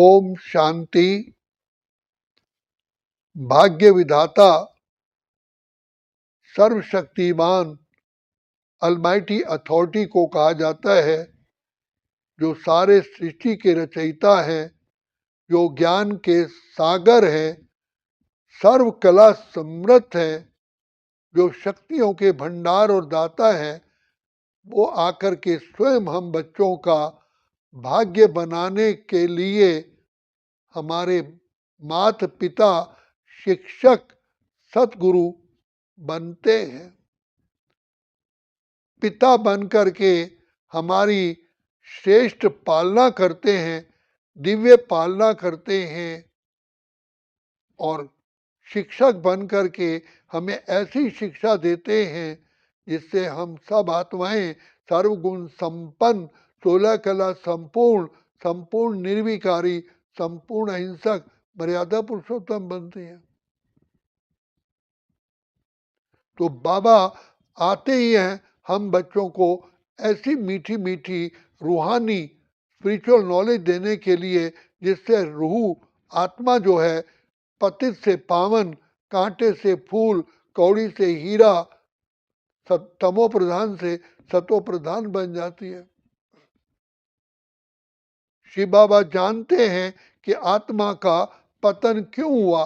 ओम शांति। भाग्य विधाता सर्वशक्तिमान अलमाइटी अथॉरिटी को कहा जाता है, जो सारे सृष्टि के रचयिता हैं, जो ज्ञान के सागर हैं, सर्व कला समृद्ध है, जो शक्तियों के भंडार और दाता है। वो आकर के स्वयं हम बच्चों का भाग्य बनाने के लिए हमारे माता पिता, शिक्षक, सतगुरु बनते हैं। पिता बन करके हमारी श्रेष्ठ पालना करते हैं, दिव्य पालना करते हैं, और शिक्षक बन करके हमें ऐसी शिक्षा देते हैं जिससे हम सब आत्माएं सर्वगुण संपन्न, 16 कला संपूर्ण, संपूर्ण निर्विकारी, संपूर्ण अहिंसक, मर्यादा पुरुषोत्तम बनते हैं। तो बाबा आते ही हैं हम बच्चों को ऐसी मीठी मीठी रूहानी स्पिरिचुअल नॉलेज देने के लिए, जिससे रूह आत्मा जो है पतित से पावन, कांटे से फूल, कौड़ी से हीरा, तमो प्रधान से सतो प्रधान बन जाती है। शिव बाबा जानते हैं कि आत्मा का पतन क्यों हुआ,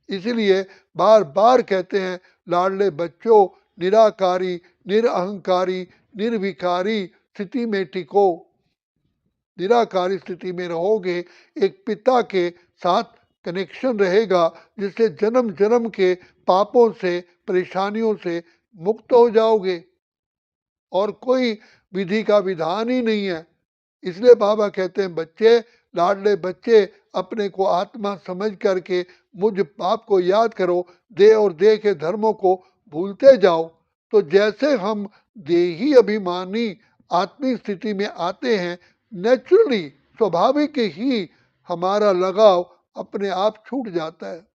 इसलिए बार बार कहते हैं, लाडले बच्चों, निराकारी, निरअहंकारी, निर्विकारी स्थिति में टिको। निराकारी स्थिति में रहोगे, एक पिता के साथ कनेक्शन रहेगा, जिससे जन्म जन्म के पापों से, परेशानियों से मुक्त हो जाओगे। और कोई विधि का विधान ही नहीं है। इसलिए बाबा कहते हैं, बच्चे, लाडले बच्चे, अपने को आत्मा समझ करके मुझ पाप को याद करो, देह और देह के धर्मों को भूलते जाओ। तो जैसे हम देही अभिमानी आत्मिक स्थिति में आते हैं, नेचुरली, स्वाभाविक ही हमारा लगाव अपने आप छूट जाता है।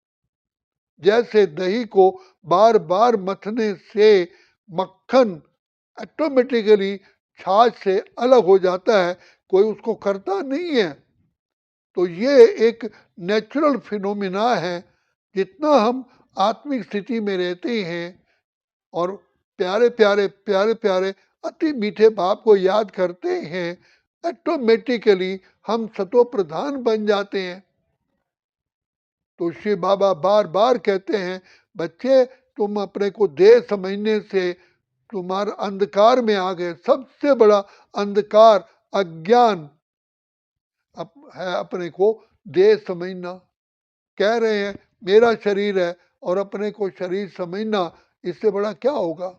जैसे दही को बार बार मथने से मक्खन ऑटोमेटिकली छाछ से अलग हो जाता है, कोई उसको करता नहीं है। तो ये एक नेचुरल फिनोमिना है। जितना हम आत्मिक स्थिति में रहते हैं और प्यारे प्यारे प्यारे प्यारे अति मीठे बाप को याद करते हैं, ऑटोमेटिकली हम सतो प्रधान बन जाते हैं। तो शिव बाबा बार बार कहते हैं, बच्चे, तुम अपने को देह समझने से तुम्हारे अंधकार में आ गए। सबसे बड़ा अंधकार अज्ञान है, अपने को देह समझना। कह रहे हैं मेरा शरीर है और अपने को शरीर समझना, इससे बड़ा क्या होगा।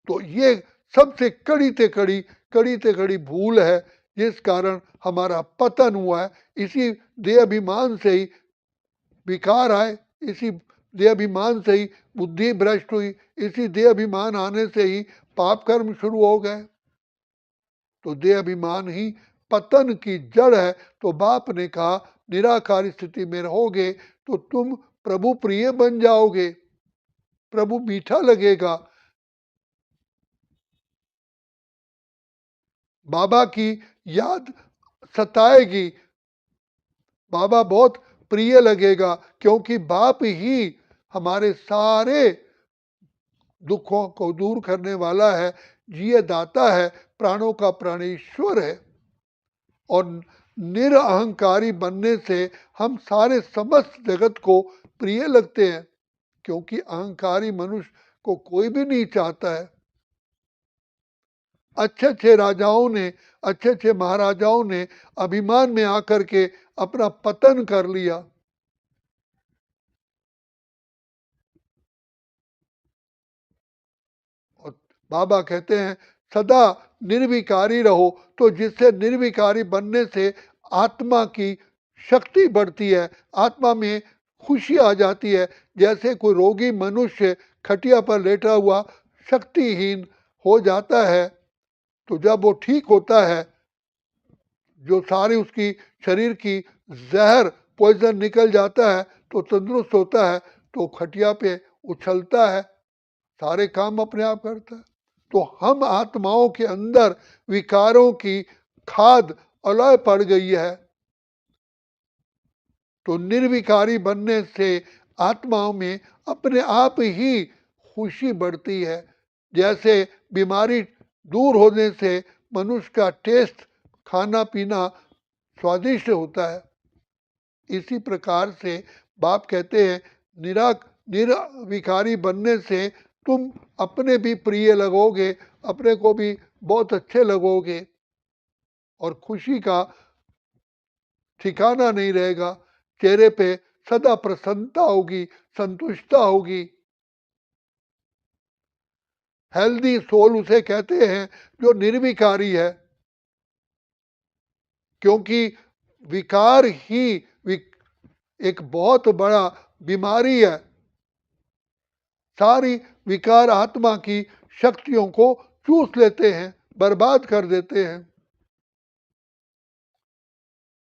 तो ये सबसे कड़ी ते कड़ी भूल है, जिस कारण हमारा पतन हुआ है। इसी देह अभिमान से ही विकार आए, इसी देह अभिमान से ही बुद्धि भ्रष्ट हुई, इसी देह अभिमान आने से ही पाप कर्म शुरू हो गए। तो देह अभिमान ही पतन की जड़ है। तो बाप ने कहा, निराकारी स्थिति में रहोगे तो तुम प्रभु प्रिय बन जाओगे, प्रभु मीठा लगेगा, बाबा की याद सताएगी, बाबा बहुत प्रिय लगेगा, क्योंकि बाप ही हमारे सारे दुखों को दूर करने वाला है, जिय दाता है, प्राणों का प्राणेश्वर है। और निरअहंकारी बनने से हम सारे समस्त जगत को प्रिय लगते हैं, क्योंकि अहंकारी मनुष्य को कोई भी नहीं चाहता है। अच्छे अच्छे राजाओं ने, अच्छे अच्छे महाराजाओं ने अभिमान में आकर के अपना पतन कर लिया। और बाबा कहते हैं, सदा निर्विकारी रहो। तो जिससे निर्विकारी बनने से आत्मा की शक्ति बढ़ती है, आत्मा में खुशी आ जाती है। जैसे कोई रोगी मनुष्य खटिया पर लेटा हुआ शक्तिहीन हो जाता है, तो जब वो ठीक होता है, जो सारी उसकी शरीर की जहर पॉइजन निकल जाता है, तो तंदुरुस्त होता है, तो खटिया पे उछलता है, सारे काम अपने आप करता है। तो हम आत्माओं के अंदर विकारों की खाद अलय पड़ गई है, तो निर्विकारी बनने से आत्माओं में अपने आप ही खुशी बढ़ती है। जैसे बीमारी दूर होने से मनुष्य का टेस्ट, खाना पीना स्वादिष्ट होता है, इसी प्रकार से बाप कहते हैं निर्विकारी बनने से तुम अपने भी प्रिय लगोगे, अपने को भी बहुत अच्छे लगोगे और खुशी का ठिकाना नहीं रहेगा। चेहरे पे सदा प्रसन्नता होगी, संतुष्टता होगी। हेल्दी सोल उसे कहते हैं जो निर्विकारी है, क्योंकि विकार ही एक बहुत बड़ा बीमारी है। सारी विकार आत्मा की शक्तियों को चूस लेते हैं, बर्बाद कर देते हैं।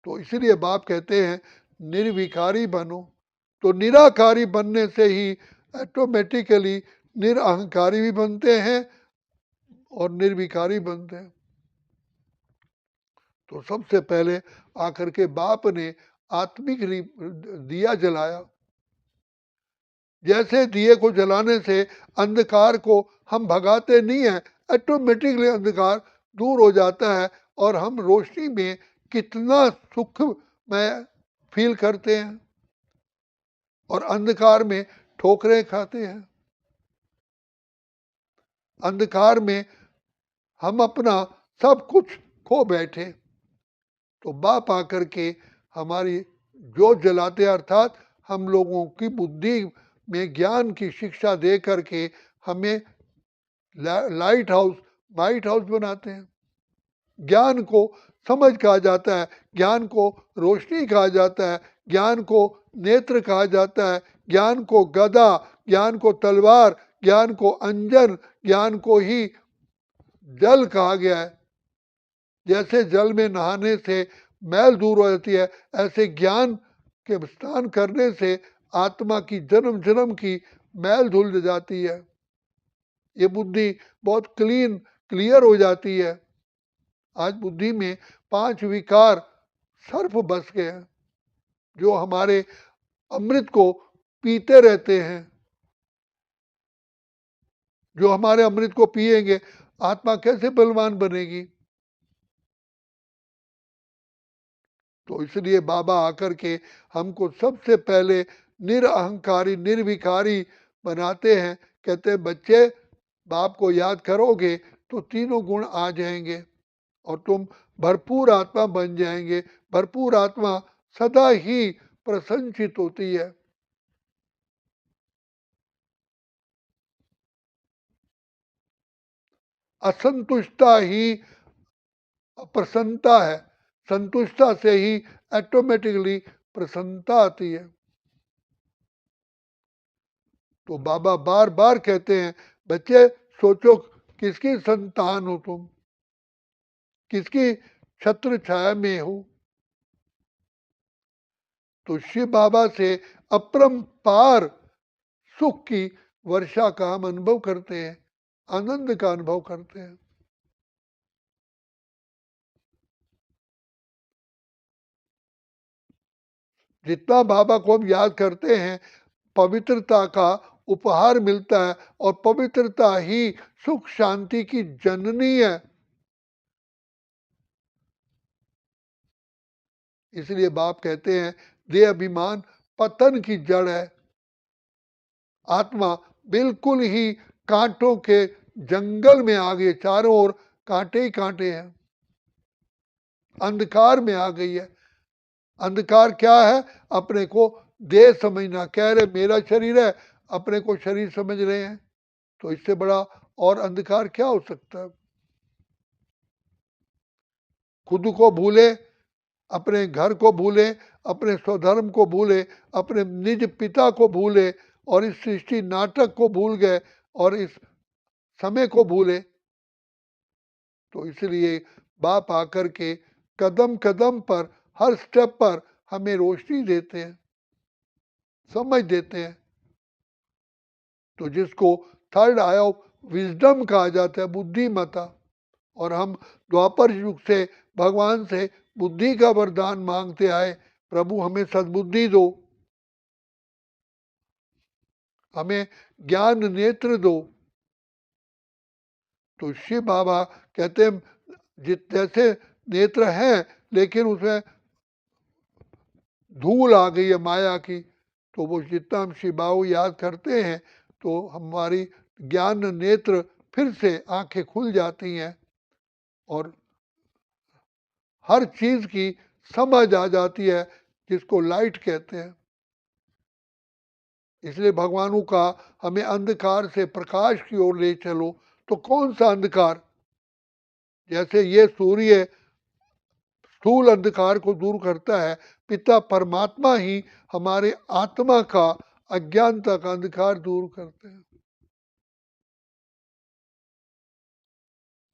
तो इसलिए बाप कहते हैं निर्विकारी बनो। तो निराकारी बनने से ही ऑटोमेटिकली निरअहंकारी भी बनते हैं और निर्विकारी बनते हैं। तो सबसे पहले आकर के बाप ने आत्मिक दिया जलाया। जैसे दिए को जलाने से अंधकार को हम भगाते नहीं है, ऑटोमेटिकली अंधकार दूर हो जाता है और हम रोशनी में कितना सुख में फील करते हैं और अंधकार में ठोकरें खाते हैं। अंधकार में हम अपना सब कुछ खो बैठे। तो बाप आकर के हमारी जोत जलाते, अर्थात हम लोगों की बुद्धि में ज्ञान की शिक्षा दे करके हमें लाइट हाउस बनाते हैं। ज्ञान को समझ कहा जाता है, ज्ञान को रोशनी कहा जाता है, ज्ञान को नेत्र कहा जाता है, ज्ञान को गदा, ज्ञान को तलवार, ज्ञान को अंजन, ज्ञान को ही जल कहा गया है। जैसे जल में नहाने से मैल दूर हो जाती है, ऐसे ज्ञान के स्नान करने से आत्मा की जन्म जन्म की मैल धुल जाती है। ये बुद्धि बहुत क्लियर हो जाती है। आज बुद्धि में 5 विकार सर्प बस गए हैं, जो हमारे अमृत को पीते रहते हैं। जो हमारे अमृत को पिएंगे, आत्मा कैसे बलवान बनेगी? तो इसलिए बाबा आकर के हमको सबसे पहले निरअहंकारी निर्विकारी बनाते हैं। कहते हैं बच्चे, बाप को याद करोगे तो तीनों गुण आ जाएंगे और तुम भरपूर आत्मा बन जाएंगे। भरपूर आत्मा सदा ही प्रसन्नचित होती है। असंतुष्टता ही प्रसन्नता है, संतुष्टता से ही ऑटोमेटिकली प्रसन्नता आती है। तो बाबा बार बार कहते हैं बच्चे सोचो किसकी संतान हो तुम, किसकी छत्र छाया में हो। तो शिव बाबा से अपरंपार सुख की वर्षा का हम अनुभव करते हैं, आनंद का अनुभव करते हैं। जितना बाबा को हम याद करते हैं, पवित्रता का उपहार मिलता है और पवित्रता ही सुख शांति की जननी है। इसलिए बाप कहते हैं देह अभिमान पतन की जड़ है। आत्मा बिल्कुल ही कांटों के जंगल में आ गई, चारों ओर कांटे ही कांटे हैं, अंधकार में आ गई है। अंधकार क्या है? अपने को देह समझना, कह रहे मेरा शरीर है, अपने को शरीर समझ रहे हैं। तो इससे बड़ा और अंधकार क्या हो सकता है? खुद को भूले, अपने घर को भूले, अपने स्वधर्म को भूले, अपने निज पिता को भूले और इस सृष्टि नाटक को भूल गए और इस समय को भूले। तो इसलिए बाप आकर के कदम कदम पर, हर स्टेप पर हमें रोशनी देते हैं, समझ देते हैं। तो जिसको थर्ड आई ऑफ विजडम कहा जाता है, बुद्धिमता, और हम द्वापर युग से भगवान से बुद्धि का वरदान मांगते आए, प्रभु हमें सद्बुद्धि दो, हमें ज्ञान नेत्र दो। तो शिव बाबा कहते हैं जित जैसे नेत्र हैं लेकिन उसमें धूल आ गई है माया की, तो वो जितना हम शिव बाबा को याद करते हैं तो हमारी ज्ञान नेत्र फिर से आंखें खुल जाती हैं और हर चीज की समझ आ जाती है, जिसको लाइट कहते हैं। इसलिए भगवानों का हमें अंधकार से प्रकाश की ओर ले चलो। तो कौन सा अंधकार? जैसे ये सूर्य स्थूल अंधकार को दूर करता है, पिता परमात्मा ही हमारे आत्मा का अज्ञानता का अंधकार दूर करते हैं।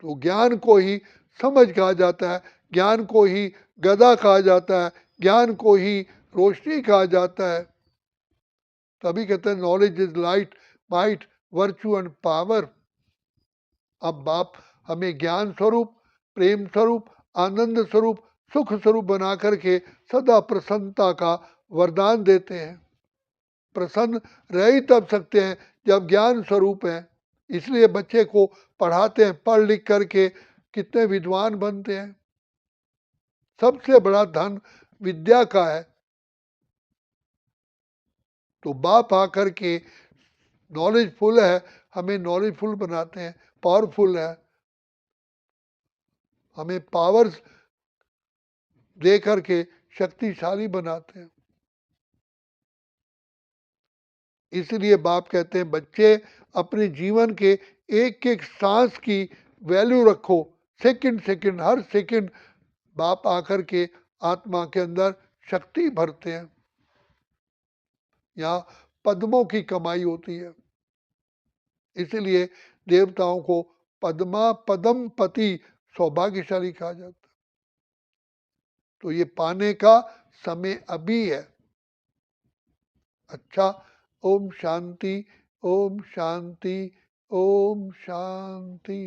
तो ज्ञान को ही समझ कहा जाता है, ज्ञान को ही गदा कहा जाता है, ज्ञान को ही रोशनी कहा जाता है। तभी कहते हैं knowledge is light, might, virtue and power. अब बाप हमें ज्ञान स्वरूप, प्रेम स्वरूप, आनंद स्वरूप, सुख स्वरूप बना करके सदा प्रसन्नता का वरदान देते हैं। प्रसन्न रह ही तब सकते हैं जब ज्ञान स्वरूप है। इसलिए बच्चे को पढ़ाते हैं, पढ़ लिख करके कितने विद्वान बनते हैं। सबसे बड़ा धन विद्या का है। तो बाप आकर के नॉलेजफुल है, हमें नॉलेजफुल बनाते हैं, पावरफुल है, हमें पावर्स दे करके शक्तिशाली बनाते हैं। इसलिए बाप कहते हैं बच्चे अपने जीवन के एक एक सांस की वैल्यू रखो। सेकंड सेकंड, हर सेकंड बाप आकर के आत्मा के अंदर शक्ति भरते हैं। यहाँ पद्मों की कमाई होती है। इसलिए देवताओं को पद्मा पदम पति सौभाग्यशाली कहा जाता है। तो ये पाने का समय अभी है। अच्छा, ओम शांति, ओम शांति, ओम शांति।